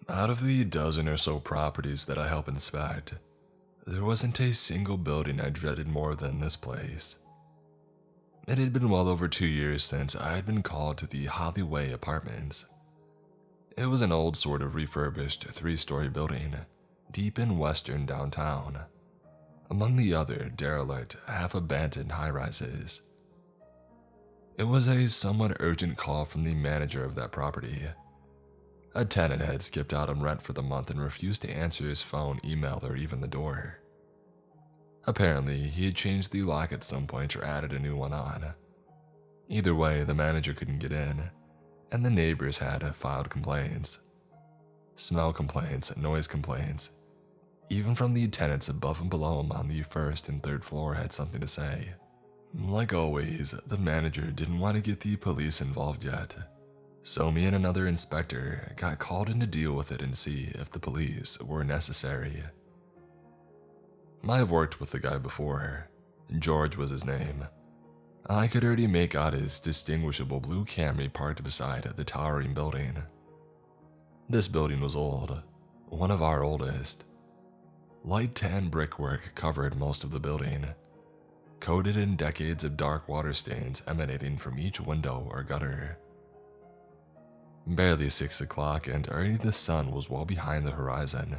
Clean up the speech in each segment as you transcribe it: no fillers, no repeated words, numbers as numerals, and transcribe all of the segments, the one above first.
Out of the dozen or so properties that I help inspect, there wasn't a single building I dreaded more than this place. It had been well over 2 years since I had been called to the Hollyway Apartments. It was an old sort of refurbished 3-story building, deep in western downtown, among the other derelict, half-abandoned high-rises. It was a somewhat urgent call from the manager of that property. A tenant had skipped out on rent for the month and refused to answer his phone, email, or even the door. Apparently, he had changed the lock at some point or added a new one on. Either way, the manager couldn't get in, and the neighbors had filed complaints. Smell complaints, noise complaints. Even from the tenants above and below him on the first and third floor had something to say. Like always, the manager didn't want to get the police involved yet, so me and another inspector got called in to deal with it and see if the police were necessary. I've worked with the guy before. George was his name. I could already make out his distinguishable blue Camry parked beside the towering building. This building was old, one of our oldest. Light tan brickwork covered most of the building, coated in decades of dark water stains emanating from each window or gutter. Barely 6 o'clock and already the sun was well behind the horizon.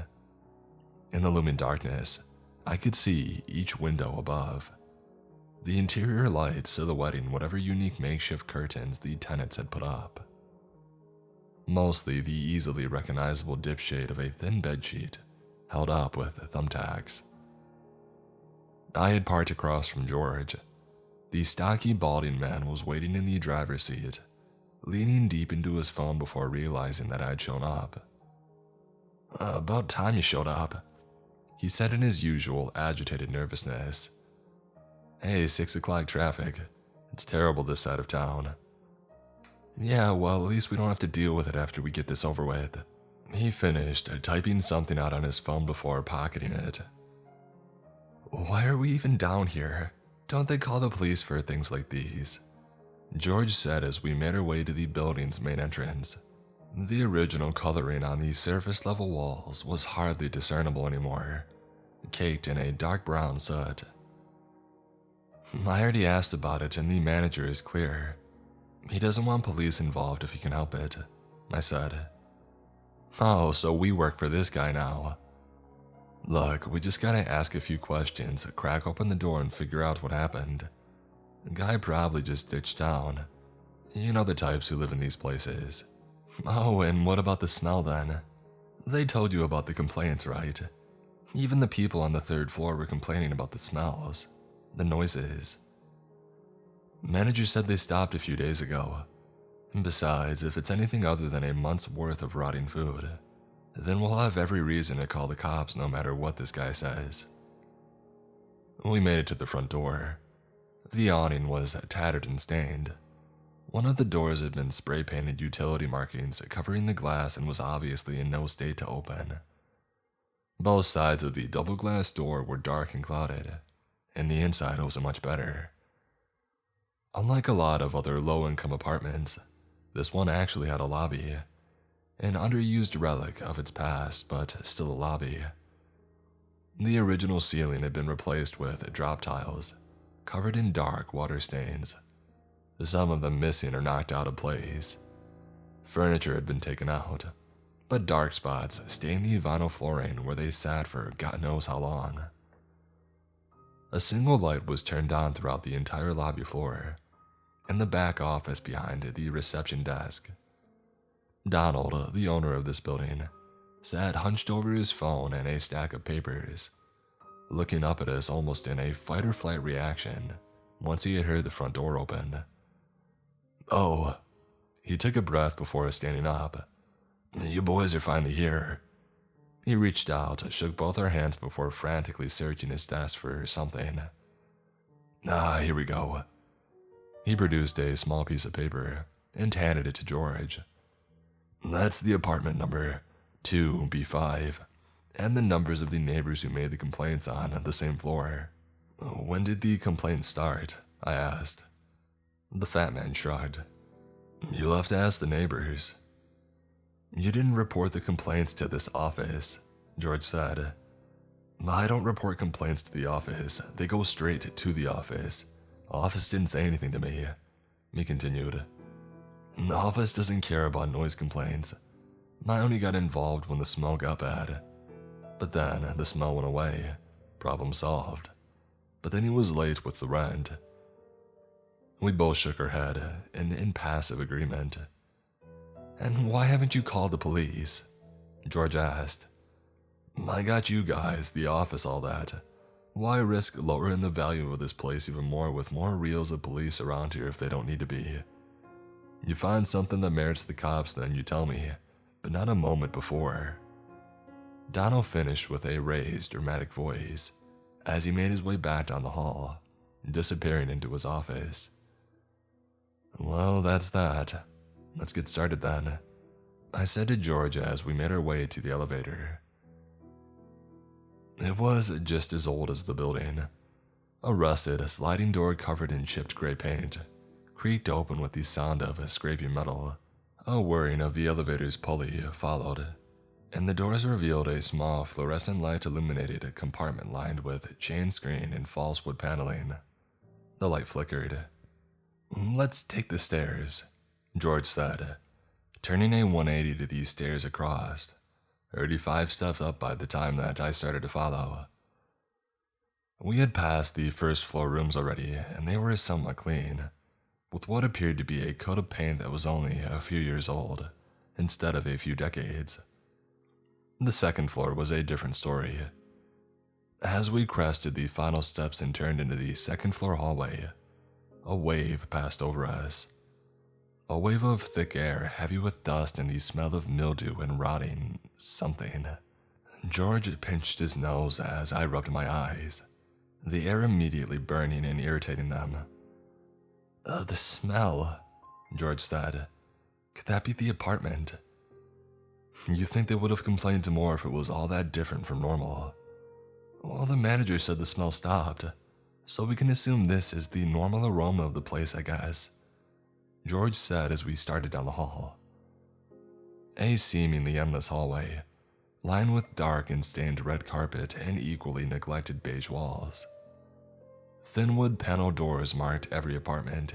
In the looming darkness, I could see each window above. The interior light silhouetting whatever unique makeshift curtains the tenants had put up. Mostly the easily recognizable dipshade of a thin bedsheet held up with thumbtacks. I had parked across from George. The stocky, balding man was waiting in the driver's seat, leaning deep into his phone before realizing that I had shown up. About time you showed up," he said in his usual agitated nervousness. "Hey, 6 o'clock traffic. It's terrible this side of town." "Yeah, well, at least we don't have to deal with it after we get this over with." He finished, typing something out on his phone before pocketing it. "Why are we even down here? Don't they call the police for things like these?" George said as we made our way to the building's main entrance. The original coloring on the surface-level walls was hardly discernible anymore, caked in a dark brown soot. "I already asked about it and the manager is clear. He doesn't want police involved if he can help it," I said. "Oh, so we work for this guy now." "Look, we just gotta ask a few questions, crack open the door and figure out what happened. The guy probably just ditched town. You know the types who live in these places." "Oh, and what about the smell then? They told you about the complaints, right? Even the people on the 3rd floor were complaining about the smells, the noises. Manager said they stopped a few days ago. Besides, if it's anything other than a month's worth of rotting food, then we'll have every reason to call the cops no matter what this guy says." We made it to the front door. The awning was tattered and stained. One of the doors had been spray-painted utility markings covering the glass and was obviously in no state to open. Both sides of the double-glass door were dark and clouded, and the inside wasn't much better. Unlike a lot of other low-income apartments, this one actually had a lobby, an underused relic of its past, but still a lobby. The original ceiling had been replaced with drop tiles, covered in dark water stains, some of them missing or knocked out of place. Furniture had been taken out, but dark spots stained the vinyl flooring where they sat for God knows how long. A single light was turned on throughout the entire lobby floor, and the back office behind the reception desk. Donald, the owner of this building, sat hunched over his phone and a stack of papers, looking up at us almost in a fight-or-flight reaction once he had heard the front door open. "Oh," he took a breath before standing up. "You boys are finally here." He reached out, shook both our hands before frantically searching his desk for something. Here we go." He produced a small piece of paper and handed it to George. "That's the apartment number, 2B5, and the numbers of the neighbors who made the complaints on the same floor." "When did the complaints start?" I asked. The fat man shrugged. "You'll have to ask the neighbors." You didn't report the complaints to this office, George said. I don't report complaints to the office. They go straight to the office. The office didn't say anything to me, he continued. The office doesn't care about noise complaints. I only got involved when the smell got bad. But then the smell went away. Problem solved. But then he was late with the rent. We both shook our head in impassive agreement. And why haven't you called the police? George asked. I got you guys, the office, all that. Why risk lowering the value of this place even more with more reels of police around here if they don't need to be? You find something that merits the cops, then you tell me, but not a moment before. Donald finished with a raised, dramatic voice as he made his way back down the hall, disappearing into his office. Well, that's that. Let's get started then, I said to George as we made our way to the elevator. It was just as old as the building. A rusted sliding door covered in chipped gray paint creaked open with the sound of scraping metal. A whirring of the elevator's pulley followed, and the doors revealed a small fluorescent light illuminated compartment lined with chain screen and false wood paneling. The light flickered. Let's take the stairs, George said, turning a 180 to these stairs across. 35 steps up by the time that I started to follow. We had passed the first floor rooms already, and they were somewhat clean, with what appeared to be a coat of paint that was only a few years old, instead of a few decades. The second floor was a different story. As we crested the final steps and turned into the second floor hallway, a wave passed over us. A wave of thick air heavy with dust and the smell of mildew and rotting something. George pinched his nose as I rubbed my eyes, the air immediately burning and irritating them. The smell, George said. Could that be the apartment? You think they would have complained more if it was all that different from normal? Well, the manager said the smell stopped, so we can assume this is the normal aroma of the place, I guess, George said as we started down the hall. A seemingly endless hallway, lined with dark and stained red carpet and equally neglected beige walls. Thin wood panel doors marked every apartment,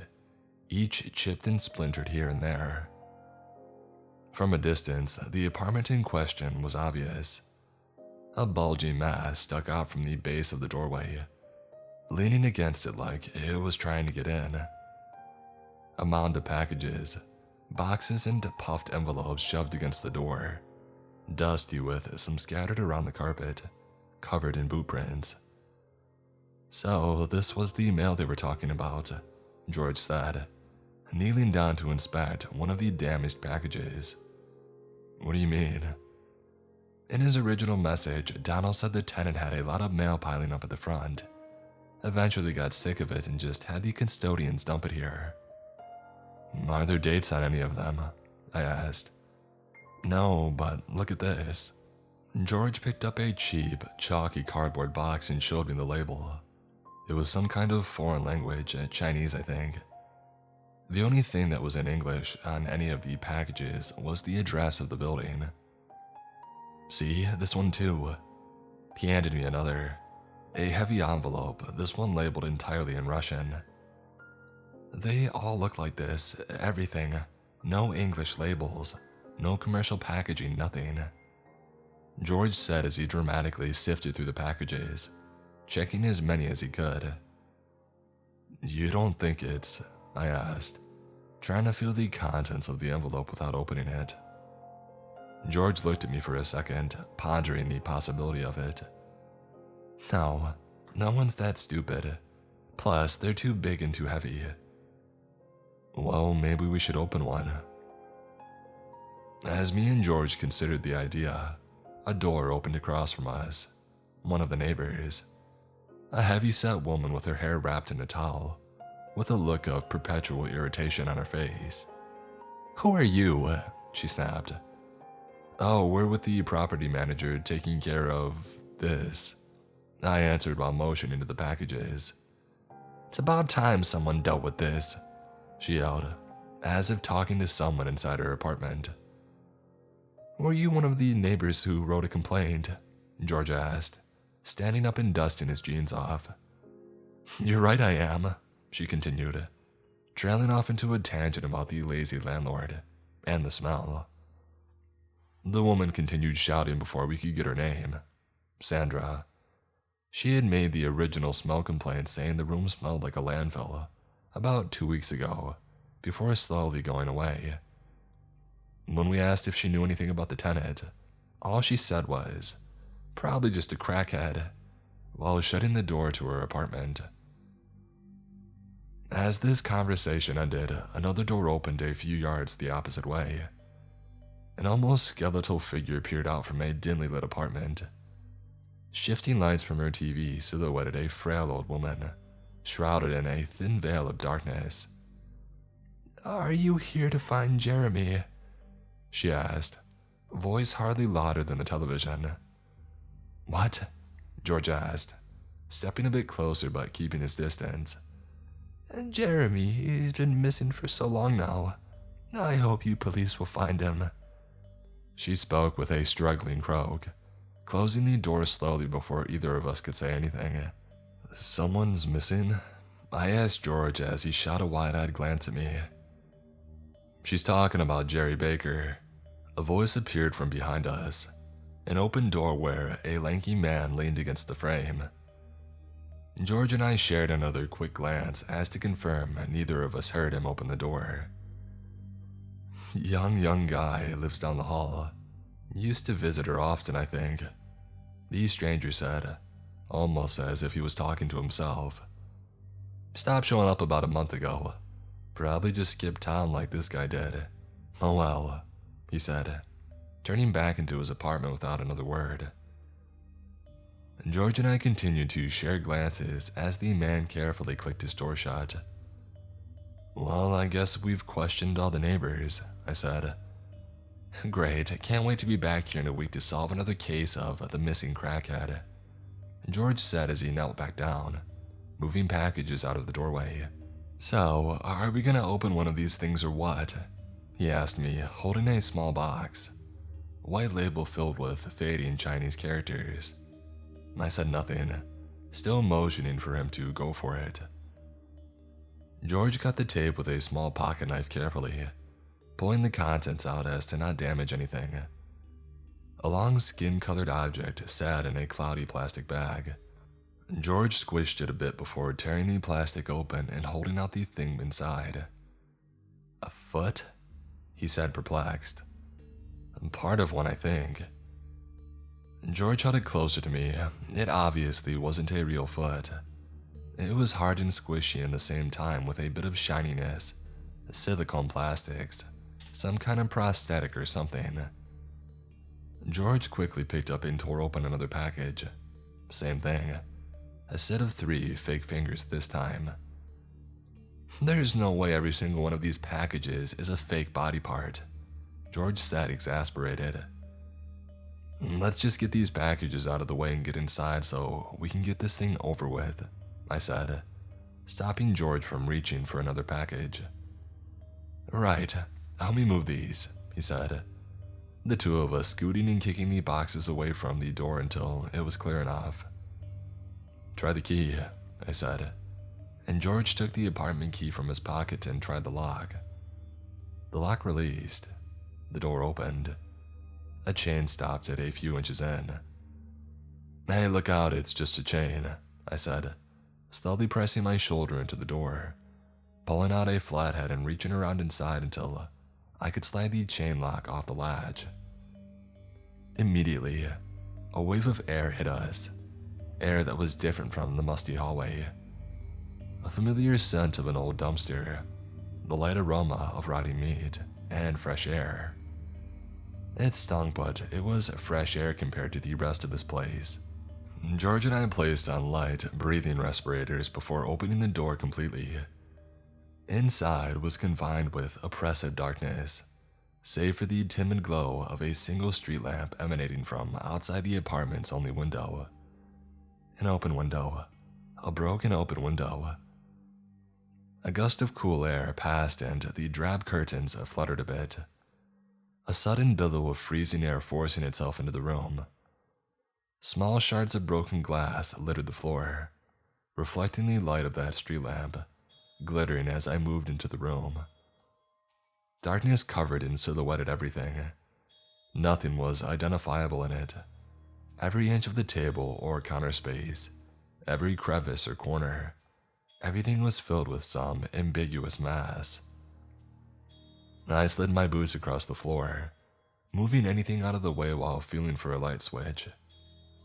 each chipped and splintered here and there. From a distance, the apartment in question was obvious. A bulging mass stuck out from the base of the doorway, leaning against it like it was trying to get in. A mound of packages, boxes and puffed envelopes shoved against the door, dusty with some scattered around the carpet, covered in boot prints. So this was the mail they were talking about, George said, kneeling down to inspect one of the damaged packages. What do you mean? In his original message, Donald said the tenant had a lot of mail piling up at the front. Eventually got sick of it and just had the custodians dump it here. Are there dates on any of them? I asked. No, but look at this. George picked up a cheap, chalky cardboard box and showed me the label. It was some kind of foreign language, Chinese, I think. The only thing that was in English on any of the packages was the address of the building. See, this one too. He handed me another. A heavy envelope, this one labeled entirely in Russian. They all look like this, everything. No English labels, no commercial packaging, nothing. George said as he dramatically sifted through the packages, checking as many as he could. You don't think it's... I asked, trying to feel the contents of the envelope without opening it. George looked at me for a second, pondering the possibility of it. No, no one's that stupid. Plus, they're too big and too heavy. Well, maybe we should open one. As me and George considered the idea, a door opened across from us. One of the neighbors. A heavy-set woman with her hair wrapped in a towel, with a look of perpetual irritation on her face. Who are you? She snapped. Oh, we're with the property manager taking care of this. I answered while motioning to the packages. It's about time someone dealt with this, she yelled, as if talking to someone inside her apartment. Were you one of the neighbors who wrote a complaint? George asked, standing up and dusting his jeans off. You're right, I am, she continued, trailing off into a tangent about the lazy landlord and the smell. The woman continued shouting before we could get her name. Sandra. She had made the original smell complaint saying the room smelled like a landfill about 2 weeks ago, before slowly going away. When we asked if she knew anything about the tenant, all she said was, probably just a crackhead, while shutting the door to her apartment. As this conversation ended, another door opened a few yards the opposite way. An almost skeletal figure peered out from a dimly lit apartment. Shifting lights from her TV silhouetted a frail old woman, shrouded in a thin veil of darkness. Are you here to find Jeremy? She asked, voice hardly louder than the television. What? George asked, stepping a bit closer but keeping his distance. Jeremy, he's been missing for so long now. I hope you police will find him. She spoke with a struggling croak, closing the door slowly before either of us could say anything. Someone's missing? I asked George as he shot a wide-eyed glance at me. She's talking about Jerry Baker. A voice appeared from behind us, an open door where a lanky man leaned against the frame. George and I shared another quick glance as to confirm neither of us heard him open the door. Young guy lives down the hall. Used to visit her often, I think. The stranger said, almost as if he was talking to himself. Stopped showing up about a month ago. Probably just skipped town like this guy did. Oh well, he said, turning back into his apartment without another word. George and I continued to share glances as the man carefully clicked his door shut. Well, I guess we've questioned all the neighbors, I said. Great, I can't wait to be back here in a week to solve another case of the missing crackhead, George said as he knelt back down, moving packages out of the doorway. So, are we gonna open one of these things or what? He asked me, holding a small box, a white label filled with fading Chinese characters. I said nothing, still motioning for him to go for it. George cut the tape with a small pocket knife carefully, pulling the contents out as to not damage anything. A long skin-colored object sat in a cloudy plastic bag. George squished it a bit before tearing the plastic open and holding out the thing inside. A foot? He said, perplexed. Part of one, I think. George held it closer to me. It obviously wasn't a real foot. It was hard and squishy at the same time with a bit of shininess, silicone plastics, some kind of prosthetic or something. George quickly picked up and tore open another package. Same thing. A set of 3 fake fingers this time. There's no way every single one of these packages is a fake body part, George said, exasperated. Let's just get these packages out of the way and get inside so we can get this thing over with, I said, stopping George from reaching for another package. Right, help me move these, he said, the two of us scooting and kicking the boxes away from the door until it was clear enough. Try the key, I said, and George took the apartment key from his pocket and tried the lock. The lock released. The door opened. A chain stopped at a few inches in. Hey, look out, it's just a chain, I said, slowly pressing my shoulder into the door, pulling out a flathead and reaching around inside until I could slide the chain lock off the latch. Immediately, a wave of air hit us, air that was different from the musty hallway. A familiar scent of an old dumpster, the light aroma of rotting meat, and fresh air. It stung, but it was fresh air compared to the rest of this place. George and I placed on light, breathing respirators before opening the door completely. Inside was confined with oppressive darkness, save for the timid glow of a single street lamp emanating from outside the apartment's only window. An open window. A broken open window. A gust of cool air passed and the drab curtains fluttered a bit. a sudden billow of freezing air forcing itself into the room. Small shards of broken glass littered the floor, reflecting the light of that street lamp, glittering as I moved into the room. Darkness covered and silhouetted everything. Nothing was identifiable in it. Every inch of the table or counter space, every crevice or corner, everything was filled with some ambiguous mass. I slid my boots across the floor, moving anything out of the way while feeling for a light switch.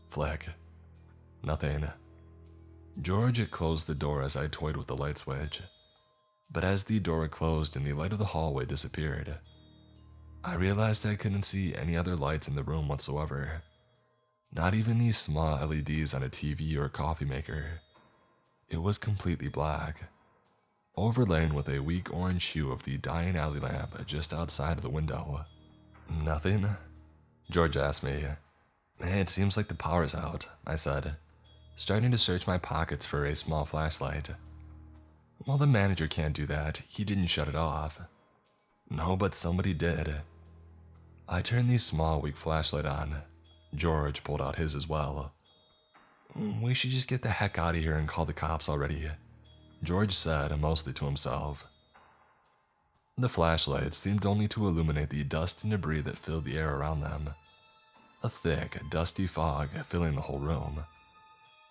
Flick. Nothing. George closed the door as I toyed with the light switch, but as the door closed and the light of the hallway disappeared, I realized I couldn't see any other lights in the room whatsoever. Not even these small LEDs on a TV or coffee maker. It was completely black, overlain with a weak orange hue of the dying alley lamp just outside of the window. Nothing? George asked me. It seems like the power's out, I said, starting to search my pockets for a small flashlight. Well, the manager can't do that. He didn't shut it off. No, but somebody did. I turned the small, weak flashlight on. George pulled out his as well. We should just get the heck out of here and call the cops already, George said, mostly to himself. The flashlight seemed only to illuminate the dust and debris that filled the air around them. A thick, dusty fog filling the whole room,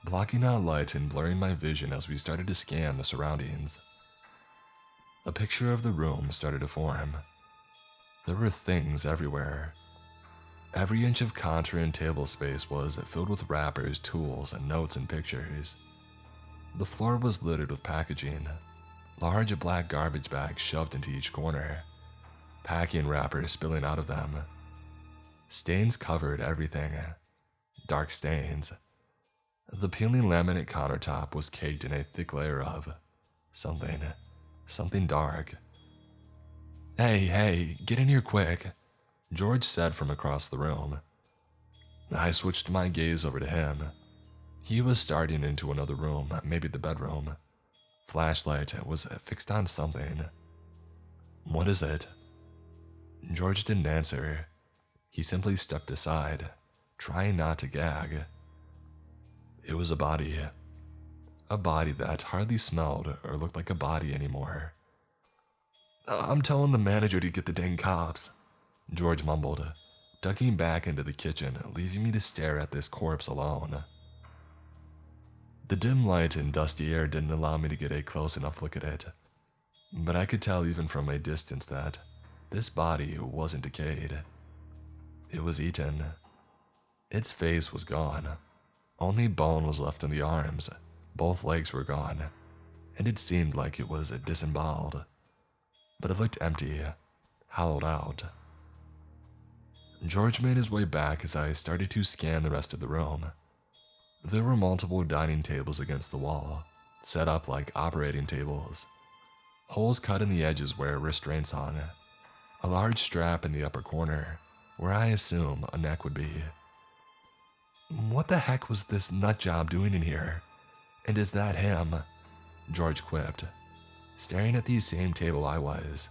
blocking out light and blurring my vision as we started to scan the surroundings. A picture of the room started to form. There were things everywhere. Every inch of counter and table space was filled with wrappers, tools, and notes and pictures. The floor was littered with packaging, large black garbage bags shoved into each corner, packing wrappers spilling out of them. Stains covered everything, dark stains. The peeling laminate countertop was caked in a thick layer of something dark. Hey, get in here quick, George said from across the room. I switched my gaze over to him. He was starting into another room, maybe the bedroom. Flashlight was fixed on something. What is it? George didn't answer. He simply stepped aside, trying not to gag. It was a body. A body that hardly smelled or looked like a body anymore. I'm telling the manager to get the dang cops, George mumbled, ducking back into the kitchen, leaving me to stare at this corpse alone. The dim light and dusty air didn't allow me to get a close enough look at it, but I could tell even from a distance that this body wasn't decayed. It was eaten. Its face was gone. Only bone was left in the arms. Both legs were gone, and it seemed like it was disemboweled. But it looked empty, hollowed out. George made his way back as I started to scan the rest of the room. There were multiple dining tables against the wall, set up like operating tables. Holes cut in the edges where restraints hung. A large strap in the upper corner, where I assume a neck would be. What the heck was this nutjob doing in here? And is that him? George quipped, staring at the same table I was,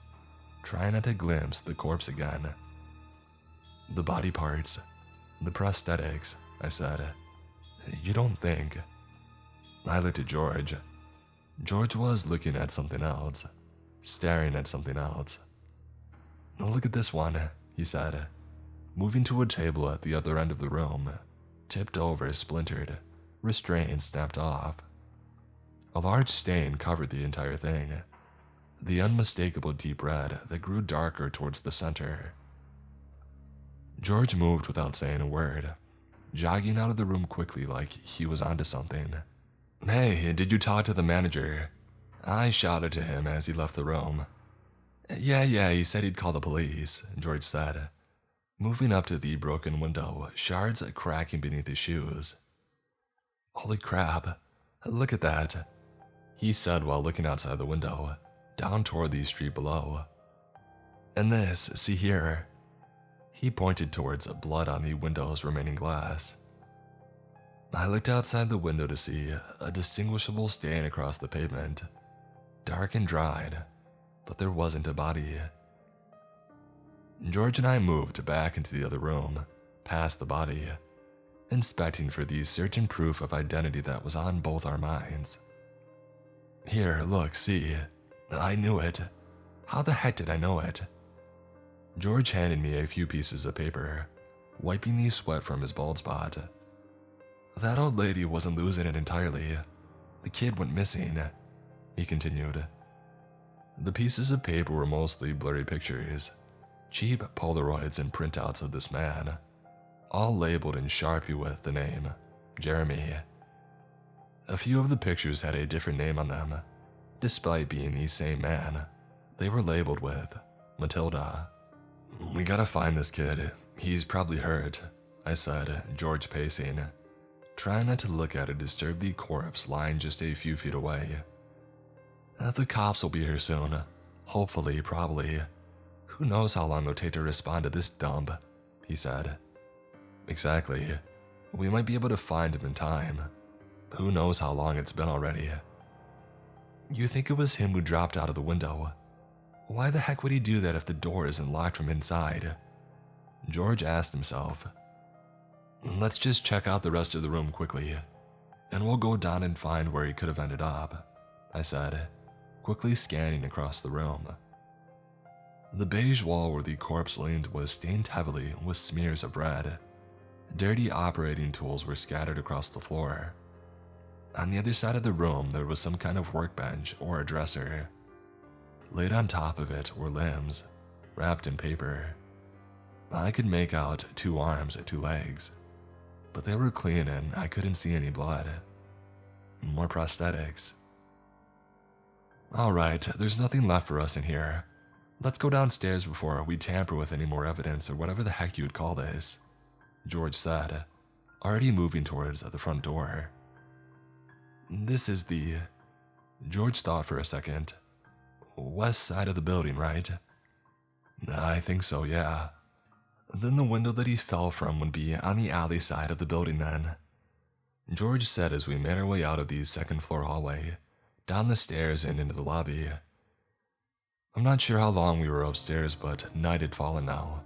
trying not to glimpse the corpse again. The body parts, the prosthetics, I said. You don't think? I looked at George. George was looking at something else, staring at something else. Look at this one, he said, moving to a table at the other end of the room, tipped over, splintered, restraints snapped off. A large stain covered the entire thing, the unmistakable deep red that grew darker towards the center. George moved without saying a word, jogging out of the room quickly like he was onto something. Hey, did you talk to the manager? I shouted to him as he left the room. Yeah, he said he'd call the police, George said, moving up to the broken window, shards cracking beneath his shoes. Holy crap, look at that, he said while looking outside the window, down toward the street below. And this, see here. He pointed towards blood on the window's remaining glass. I looked outside the window to see a distinguishable stain across the pavement, dark and dried, but there wasn't a body. George and I moved back into the other room, past the body, inspecting for the certain proof of identity that was on both our minds. Here, look, see. I knew it. How the heck did I know it? George handed me a few pieces of paper, wiping the sweat from his bald spot. That old lady wasn't losing it entirely. The kid went missing, he continued. The pieces of paper were mostly blurry pictures, cheap Polaroids and printouts of this man, all labeled in Sharpie with the name Jeremy. A few of the pictures had a different name on them. Despite being the same man, they were labeled with Matilda. We gotta find this kid. He's probably hurt, I said, George pacing, trying not to look at a disturbed corpse lying just a few feet away. The cops will be here soon. Hopefully, probably. Who knows how long they'll take to respond to this dump, he said. Exactly. We might be able to find him in time. Who knows how long it's been already. You think it was him who dropped out of the window? Why the heck would he do that if the door isn't locked from inside? George asked himself. Let's just check out the rest of the room quickly, and we'll go down and find where he could have ended up, I said, quickly scanning across the room. The beige wall where the corpse leaned was stained heavily with smears of red. Dirty operating tools were scattered across the floor. On the other side of the room, there was some kind of workbench or a dresser. Laid on top of it were limbs, wrapped in paper. I could make out 2 arms and 2 legs, but they were clean and I couldn't see any blood. More prosthetics. Alright, there's nothing left for us in here. Let's go downstairs before we tamper with any more evidence or whatever the heck you'd call this, George said, already moving towards the front door. This is the... George thought for a second. West side of the building, right? I think so, yeah. Then the window that he fell from would be on the alley side of the building then. George said as we made our way out of the second floor hallway, down the stairs and into the lobby. I'm not sure how long we were upstairs, but night had fallen now.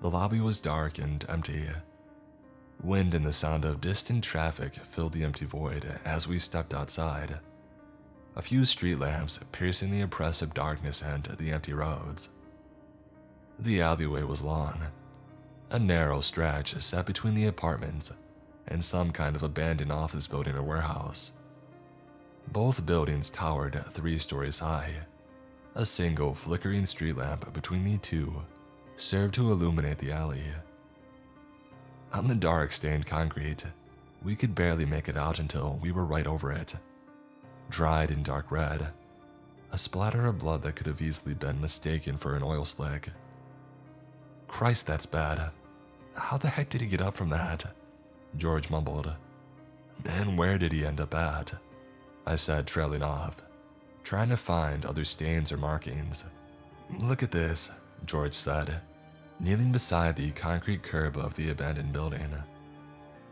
The lobby was dark and empty. Wind and the sound of distant traffic filled the empty void as we stepped outside. A few street lamps piercing the oppressive darkness and the empty roads. The alleyway was long. A narrow stretch sat between the apartments and some kind of abandoned office building or warehouse. Both buildings towered 3 stories high. A single flickering street lamp between the two served to illuminate the alley. On the dark stained concrete, we could barely make it out until we were right over it. Dried in dark red, a splatter of blood that could have easily been mistaken for an oil slick. Christ, that's bad. How the heck did he get up from that? George mumbled. And where did he end up at? I said, trailing off, trying to find other stains or markings. Look at this, George said, kneeling beside the concrete curb of the abandoned building.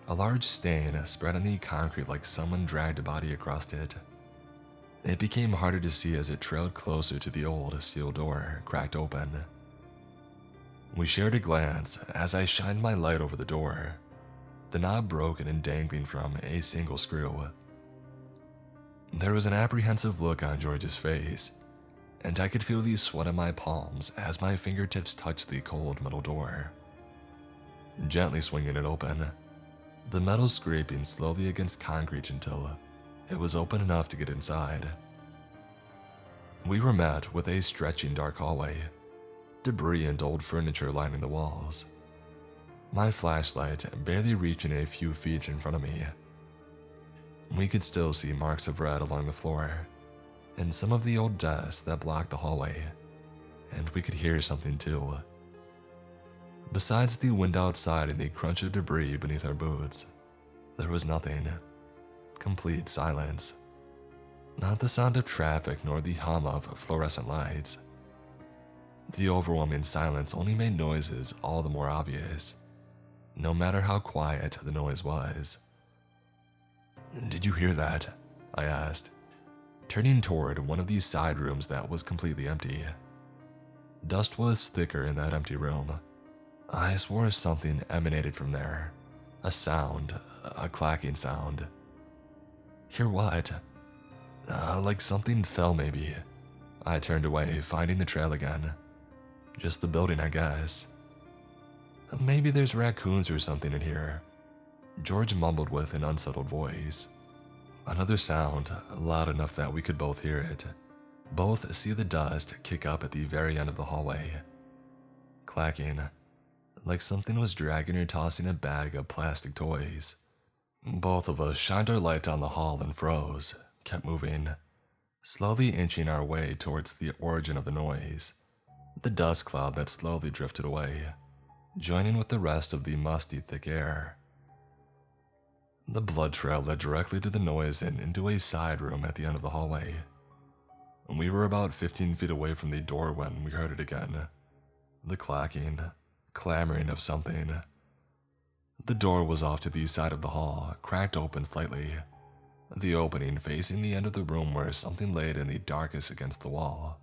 A large stain spread on the concrete like someone dragged a body across it. It became harder to see as it trailed closer to the old steel door, cracked open. We shared a glance as I shined my light over the door, the knob broken and dangling from a single screw. There was an apprehensive look on George's face, and I could feel the sweat on my palms as my fingertips touched the cold metal door. Gently swinging it open, the metal scraping slowly against concrete until it was open enough to get inside. We were met with a stretching dark hallway, debris and old furniture lining the walls. My flashlight barely reaching a few feet in front of me. We could still see marks of red along the floor, and some of the old desks that blocked the hallway, and we could hear something too. Besides the wind outside and the crunch of debris beneath our boots, there was nothing. Complete silence. Not the sound of traffic nor the hum of fluorescent lights. The overwhelming silence only made noises all the more obvious, no matter how quiet the noise was. Did you hear that? I asked, turning toward one of these side rooms that was completely empty. Dust was thicker in that empty room. I swore something emanated from there. A sound, a clacking sound. Hear what? Like something fell maybe. I turned away, finding the trail again. Just the building, I guess. Maybe there's raccoons or something in here. George mumbled with an unsettled voice. Another sound, loud enough that we could both hear it. Both see the dust kick up at the very end of the hallway. Clacking, like something was dragging or tossing a bag of plastic toys. Both of us shined our light down the hall and froze, kept moving, slowly inching our way towards the origin of the noise. The dust cloud that slowly drifted away, joining with the rest of the musty, thick air. The blood trail led directly to the noise and into a side room at the end of the hallway. We were about 15 feet away from the door when we heard it again. The clacking, clamoring of something. The door was off to the side of the hall, cracked open slightly. The opening facing the end of the room where something laid in the darkest against the wall.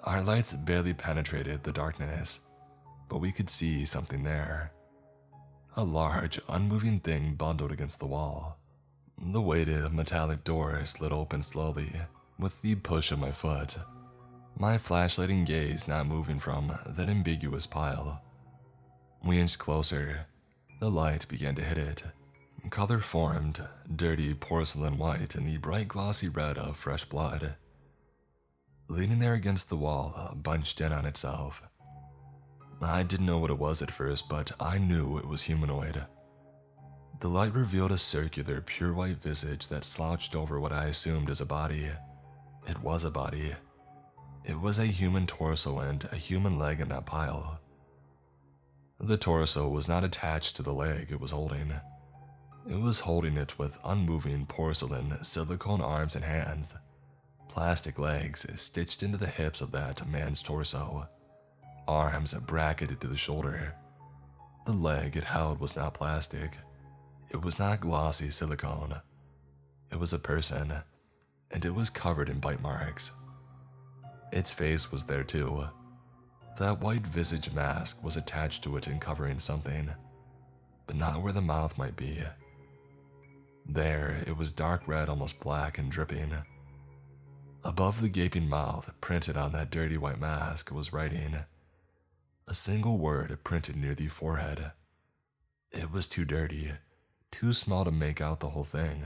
Our lights barely penetrated the darkness, but we could see something there. A large, unmoving thing bundled against the wall. The weighted, metallic door slid open slowly, with the push of my foot. My flashlight and gaze not moving from that ambiguous pile. We inched closer. The light began to hit it. Color formed, dirty porcelain white in the bright glossy red of fresh blood. Leaning there against the wall, bunched in on itself. I didn't know what it was at first, but I knew it was humanoid. The light revealed a circular, pure white visage that slouched over what I assumed as a body. It was a body. It was a human torso and a human leg in that pile. The torso was not attached to the leg it was holding. It was holding it with unmoving porcelain, silicone arms and hands. Plastic legs stitched into the hips of that man's torso. Arms bracketed to the shoulder. The leg it held was not plastic. It was not glossy silicone. It was a person, and it was covered in bite marks. Its face was there too. That white visage mask was attached to it and covering something, but not where the mouth might be. There, it was dark red, almost black and dripping. Above the gaping mouth, printed on that dirty white mask, was writing. A single word printed near the forehead. It was too dirty, too small to make out the whole thing,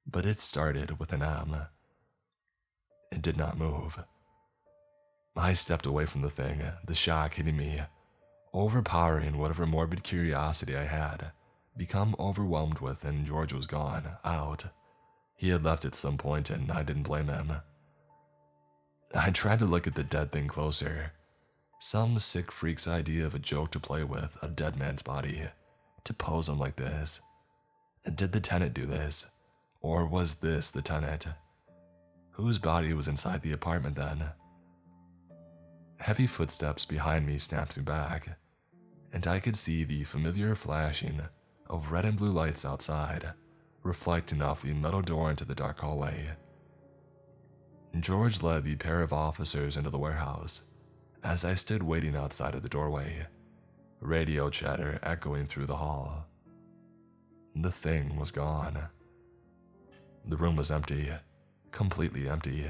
but it started with an M. It did not move. I stepped away from the thing, the shock hitting me, overpowering whatever morbid curiosity I had, become overwhelmed with, and George was gone, out. He had left at some point and I didn't blame him. I tried to look at the dead thing closer. Some sick freak's idea of a joke to play with, a dead man's body, to pose him like this. Did the tenant do this? Or was this the tenant? Whose body was inside the apartment then? Heavy footsteps behind me snapped me back, and I could see the familiar flashing of red and blue lights outside, reflecting off the metal door into the dark hallway. George led the pair of officers into the warehouse, as I stood waiting outside of the doorway, radio chatter echoing through the hall. The thing was gone. The room was empty, completely empty.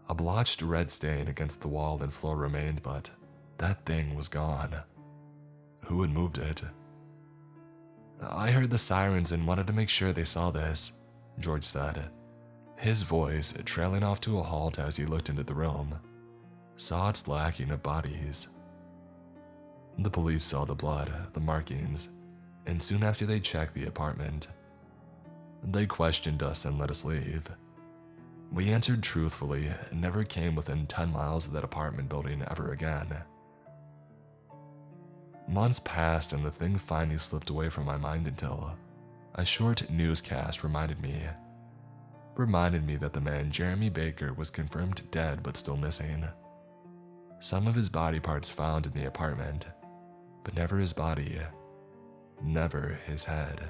A blotched red stain against the wall and floor remained, but that thing was gone. Who had moved it? I heard the sirens and wanted to make sure they saw this, George said, his voice trailing off to a halt as he looked into the room, saw its lacking of bodies. The police saw the blood, the markings, and soon after they checked the apartment. They questioned us and let us leave. We answered truthfully and never came within 10 miles of that apartment building ever again. Months passed and the thing finally slipped away from my mind until a short newscast reminded me that the man Jeremy Baker was confirmed dead but still missing. Some of his body parts found in the apartment, but never his body, never his head.